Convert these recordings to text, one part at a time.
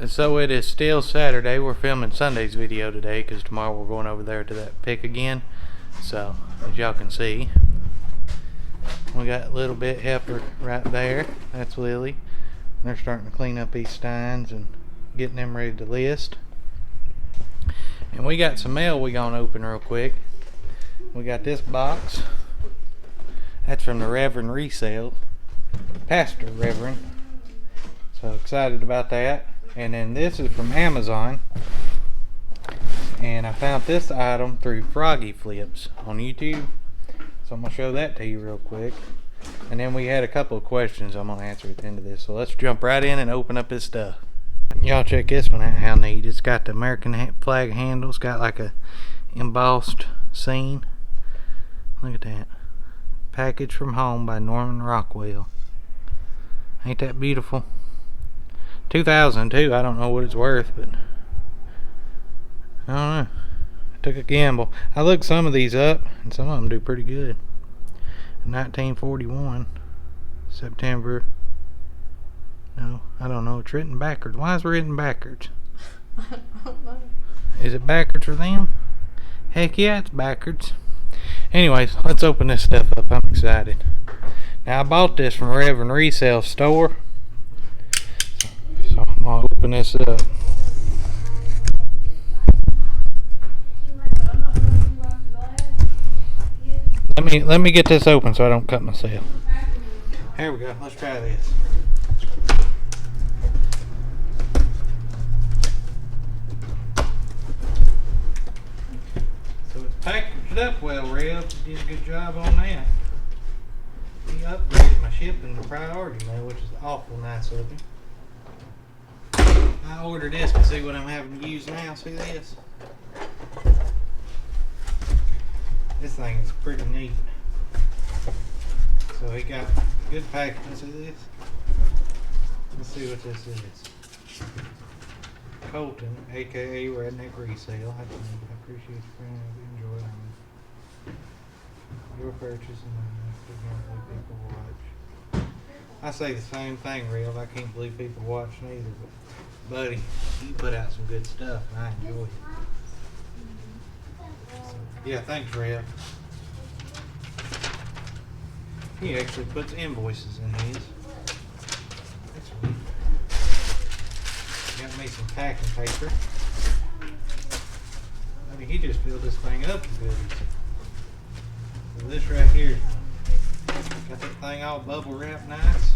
So it is still Saturday. We're filming Sunday's video today because tomorrow we're going over there to that pick again. So as y'all can see, we got a little bit helper right there. That's Lily. They're starting to clean up these steins and getting them ready to list. And we got some mail we gonna open real quick. We got this box. That's from the Reverend Resale, Pastor Reverend. So excited about that. And then this is from Amazon. And I found this item through Froggy Flips on YouTube. So I'm gonna show that to you real quick. And then we had a couple of questions I'm gonna answer at the end of this. So let's jump right in and open up this stuff. Y'all check this one out, how neat. It's got the American flag handle. It's got like a embossed scene. Look at that. Package from Home by Norman Rockwell. Ain't that beautiful? 2002. I don't know what it's worth, but I don't know. I took a gamble. I looked some of these up, and some of them do pretty good. 1941. September. No, I don't know. It's written backwards. Why is it written backwards? I don't know. Is it backwards for them? Heck yeah, it's backwards. Anyways, let's open this stuff up. I'm excited. Now, I bought this from Reverend Resale store. So I'm gonna open this up. Let me get this open so I don't cut myself. Here we go. Let's try this. So it's packaged up well, Rev. You did a good job on that. He upgraded my shipping to priority mail, which is awful nice of him. I ordered this to see what I'm having to use now. See this? This thing is pretty neat. So he got good packaging. See this? Let's see what this is. Colton, aka Redneck Resale. I appreciate your friend. Enjoy your purchase and people watch. I say the same thing, Rev. I can't believe people watch neither, but buddy, you put out some good stuff and I enjoy it. So, yeah, thanks, Rev. He actually puts invoices in his. That's sweet. Got me some packing paper. I mean, he just filled this thing up with goodies. So this right here, got that thing all bubble wrapped nice.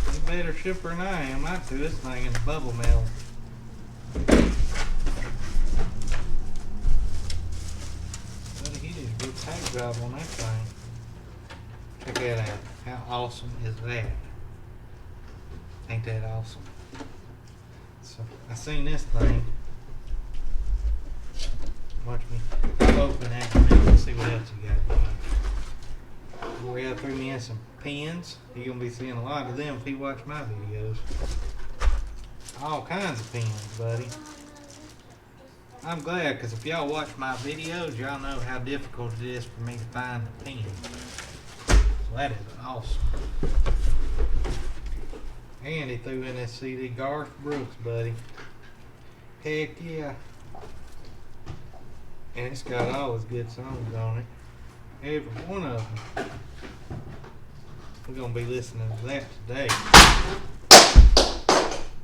He's a better shipper than I am. I threw this thing in the bubble mail. He did a good pack job on that thing. Check that out. How awesome is that? Ain't that awesome? So I seen this thing. Watch me. I'll open that in a minute and see what else you got here. Real threw me in some pens. You're gonna be seeing a lot of them if you watch my videos. All kinds of pens, buddy. I'm glad, because if y'all watch my videos, y'all know how difficult it is for me to find a pen. So that is awesome. And he threw in this CD, Garth Brooks, buddy. Heck yeah. And it's got all his good songs on it. Every one of them. We're going to be listening to that today.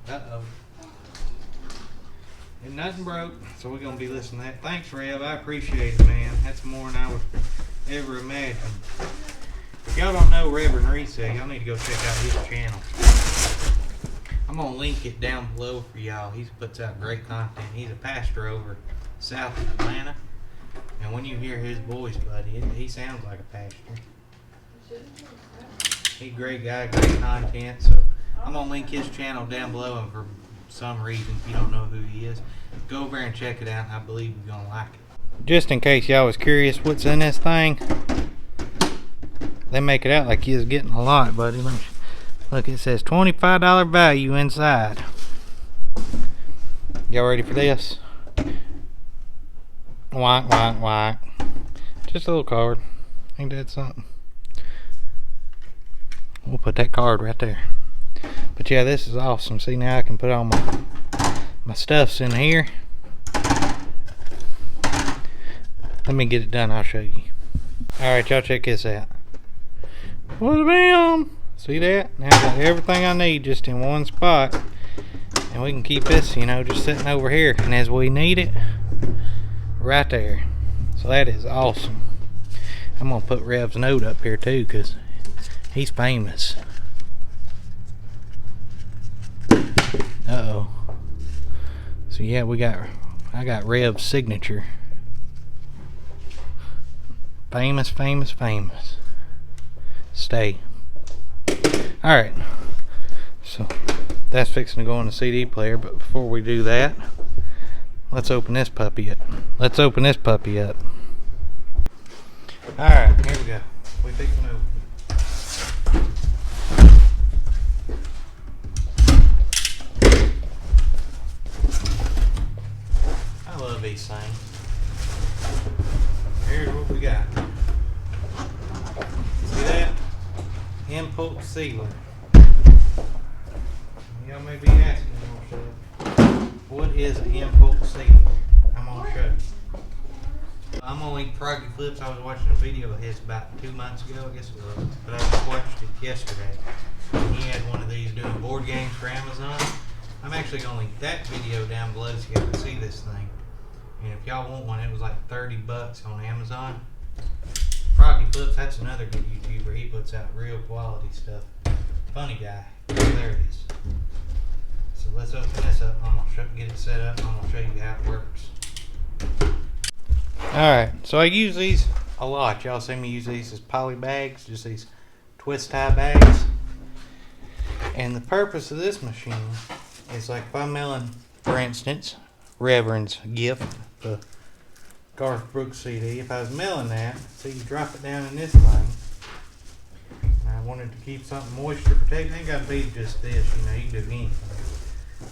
Uh-oh. And nothing broke, so we're going to be listening to that. Thanks, Rev. I appreciate it, man. That's more than I would ever imagine. If y'all don't know Reverend Resale, y'all need to go check out his channel. I'm going to link it down below for y'all. He puts out great content. He's a pastor over south of Atlanta. And when you hear his voice, buddy, he sounds like a pastor. He's a great guy, great content. So I'm going to link his channel down below. And for some reason, if you don't know who he is, go over and check it out. I believe you're going to like it. Just in case y'all was curious what's in this thing, they make it out like you're getting a lot, buddy. Look, it says $25 value inside. Y'all ready for this? Whack, whack, whack. Just a little card. Ain't that something? We'll put that card right there. But yeah, this is awesome. See, now I can put all my stuffs in here. Let me get it done, I'll show you. Alright, y'all, check this out. Bam! See that? Now I got everything I need just in one spot. And we can keep this, you know, just sitting over here. And as we need it, right there. So that is awesome. I'm going to put Rev's note up here too, because he's famous. Uh-oh. So yeah, I got Rev's signature. Famous, famous, famous. Stay. Alright. So that's fixing to go on the CD player, but before we do that, let's open this puppy up. Alright, here we go. We fixing to open. I love these things. Here's what we got. See that? Impulse sealer. Y'all may be asking yourself, what is an impulse sealer? I'm gonna show you. I'm gonna link Froggy Flips. I was watching a video of his about 2 months ago, I guess it was, but I just watched it yesterday. And he had one of these doing board games for Amazon. I'm actually gonna link that video down below so you guys can see this thing. And if y'all want one, it was like $30 on Amazon. Froggy Flips, that's another good YouTuber. He puts out real quality stuff. Funny guy. There it is. So let's open this up. I'm gonna get it set up. I'm gonna show you how it works. Alright, so I use these a lot. Y'all see me use these as poly bags, just these twist tie bags. And the purpose of this machine is like if I'm mailing, for instance, Reverend's gift, the Garth Brooks CD. If I was mailing that, so you drop it down in this thing. And I wanted to keep something moisture protected. Ain't got to be just this, you know, you can do anything.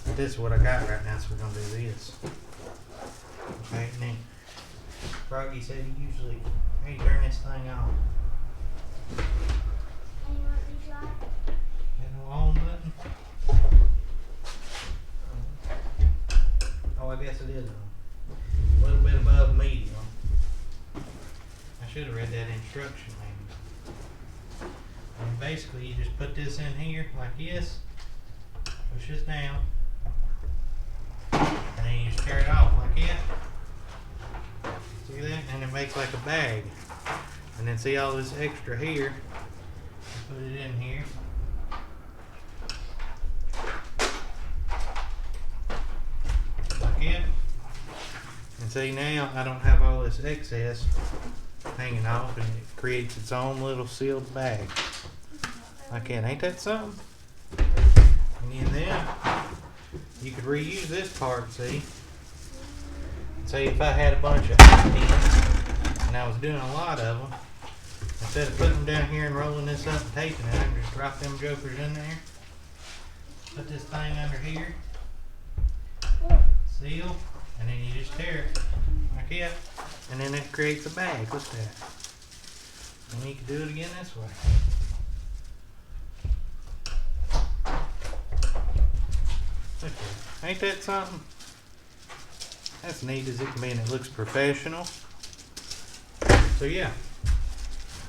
But this is what I got right now, so we're going to do this. Okay, and then Froggy said he usually, hey, turn this thing off. Hit the on button. Oh, I guess it is a little bit above medium. I should have read that instruction manual. And basically you just put this in here like this, push this down, and then you just tear it off like that. See that? And it makes like a bag. And then see all this extra here, you put it in here. Like that. And see, now I don't have all this excess hanging off, and it creates its own little sealed bag. Like that. Ain't that something? And then you could reuse this part, see? Say if I had a bunch of pins and I was doing a lot of them, instead of putting them down here and rolling this up and taping it, I can just drop them jokers in there, put this thing under here, seal, and then you just tear it like that, and then it creates a bag. Look at that. And you can do it again this way. Look at that. Ain't that something? That's neat as it can be, and it looks professional. So yeah.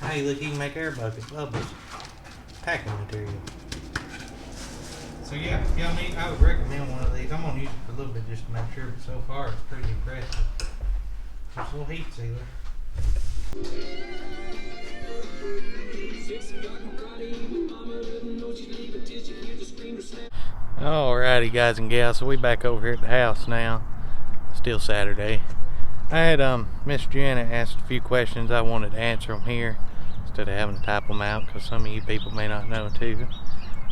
Hey, look, you can make air buckets, bubbles, packing material. So yeah, y'all need, I would recommend one of these. I'm gonna use it for a little bit just to make sure, but so far it's pretty impressive. Just a little heat sealer. Alrighty, guys and gals, so we back over here at the house now. Still Saturday. I had Miss Janet asked a few questions. I wanted to answer them here instead of having to type them out, because some of you people may not know too.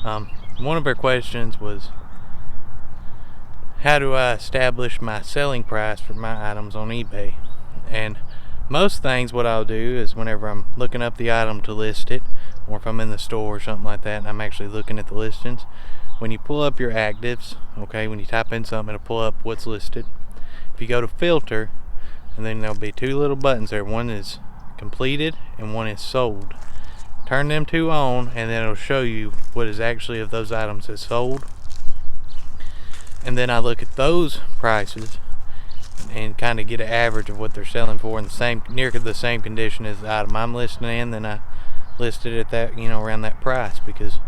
One of her questions was, how do I establish my selling price for my items on eBay? And most things, what I'll do is whenever I'm looking up the item to list it, or if I'm in the store or something like that and I'm actually looking at the listings, when you pull up your actives, okay, when you type in something, it'll pull up what's listed. If you go to filter, and then there'll be two little buttons there. One is completed and one is sold. turn them two on, and then it'll show you what is actually of those items that's sold. And then I look at those prices and kind of get an average of what they're selling for in the same, near the same condition as the item I'm listing in. Then I list it at that, you know, around that price, because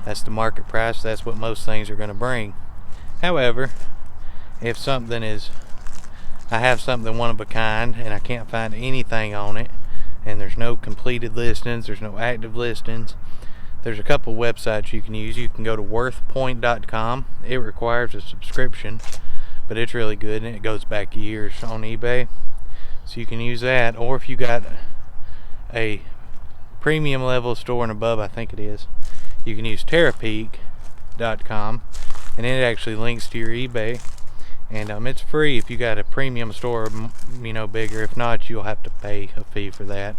that's the market price. That's what most things are going to bring. However, if something is, I have something one of a kind and I can't find anything on it, and there's no completed listings, there's no active listings, there's a couple websites you can use. You can go to worthpoint.com. It requires a subscription, but it's really good and it goes back years on eBay, so you can use that. Or if you got a premium level store and above, I think it is, you can use terapeak.com, and it actually links to your eBay, and it's free if you got a premium store, you know, bigger. If not, you'll have to pay a fee for that.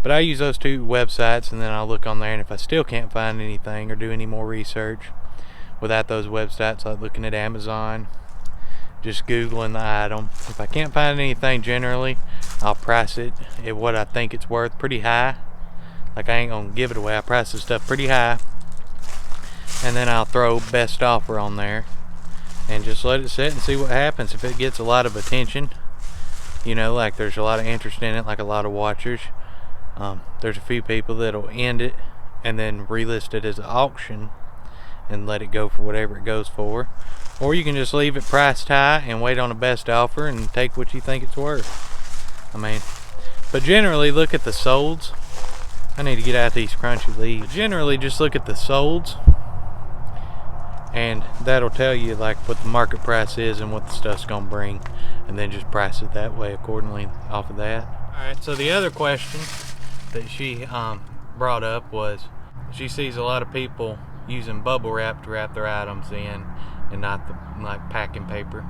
But I use those two websites, and then I'll look on there, and if I still can't find anything or do any more research without those websites, like looking at Amazon, just Googling the item, if I can't find anything, generally I'll price it at what I think it's worth, pretty high. Like, I ain't gonna give it away. I price the stuff pretty high, and then I'll throw best offer on there and just let it sit and see what happens. If it gets a lot of attention, you know, like there's a lot of interest in it, like a lot of watchers, there's a few people that'll end it and then relist it as an auction and let it go for whatever it goes for. Or you can just leave it priced high and wait on the best offer and take what you think it's worth. I mean, but generally look at the solds. I need to get out these crunchy leaves. But generally just look at the solds, and that'll tell you like what the market price is and what the stuff's gonna bring, and then just price it that way accordingly off of that. Alright, so the other question that she brought up was, she sees a lot of people using bubble wrap to wrap their items in and not the like packing paper.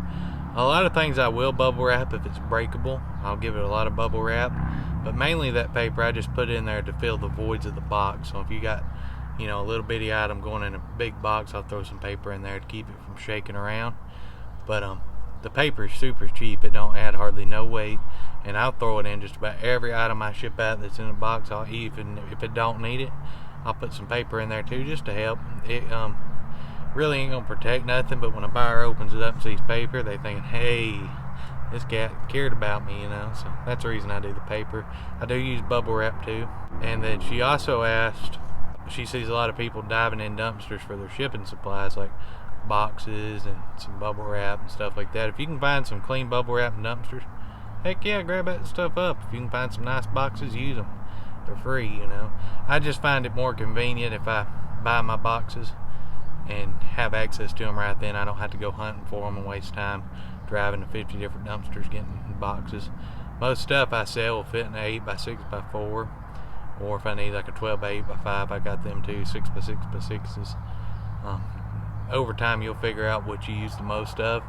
A lot of things I will bubble wrap if it's breakable. I'll give it a lot of bubble wrap, but mainly that paper I just put in there to fill the voids of the box. So if you got, you know, a little bitty item going in a big box, I'll throw some paper in there to keep it from shaking around. But the paper is super cheap. It don't add hardly no weight, and I'll throw it in just about every item I ship out that's in a box. I'll, even if it don't need it, I'll put some paper in there too, just to help. It really ain't gonna protect nothing, but when a buyer opens it up and sees paper, they thinking, hey, this cat cared about me, you know. So that's the reason I do the paper. I do use bubble wrap too. And then she also asked, she sees a lot of people diving in dumpsters for their shipping supplies, like boxes and some bubble wrap and stuff like that. If you can find some clean bubble wrap in dumpsters, heck yeah, grab that stuff up. If you can find some nice boxes, use them. They're free, you know. I just find it more convenient if I buy my boxes and have access to them right then. I don't have to go hunting for them and waste time driving to 50 different dumpsters getting boxes. Most stuff I sell will fit in an 8x6x4, or if I need like a 12x8x5, I got them too, 6x6x6s. Over time you'll figure out what you use the most of,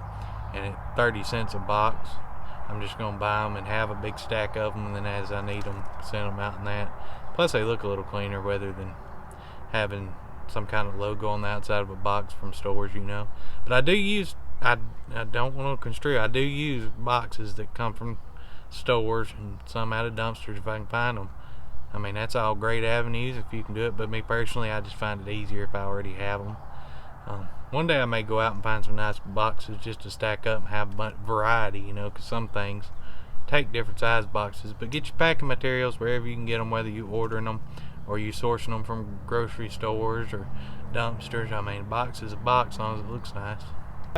and at 30 cents a box, I'm just going to buy them and have a big stack of them, and then as I need them, send them out in that. Plus they look a little cleaner rather than having some kind of logo on the outside of a box from stores, you know. But I do use, I don't want to construe, I do use boxes that come from stores and some out of dumpsters if I can find them. I mean, that's all great avenues if you can do it, but me personally, I just find it easier if I already have them. One day I may go out and find some nice boxes just to stack up and have a variety, you know, because some things take different size boxes. But get your packing materials wherever you can get them, whether you ordering them or you sourcing them from grocery stores or dumpsters. I mean, a box is a box as long as it looks nice.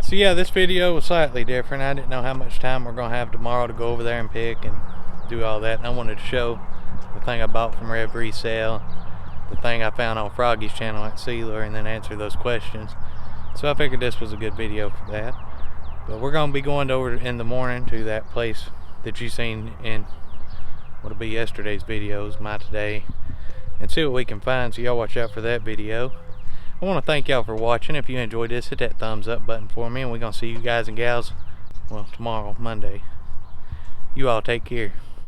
So yeah, this video was slightly different. I didn't know how much time we're gonna have tomorrow to go over there and pick and do all that, and I wanted to show the thing I bought from Resale, the thing I found on Froggy's channel at Reseller, and then answer those questions. So I figured this was a good video for that. But we're gonna be going over in the morning to that place that you seen in what'll be yesterday's videos, my today, and see what we can find. So y'all watch out for that video. I want to thank y'all for watching. If you enjoyed this, hit that thumbs up button for me, and we're gonna see you guys and gals, well, tomorrow, Monday. You all take care.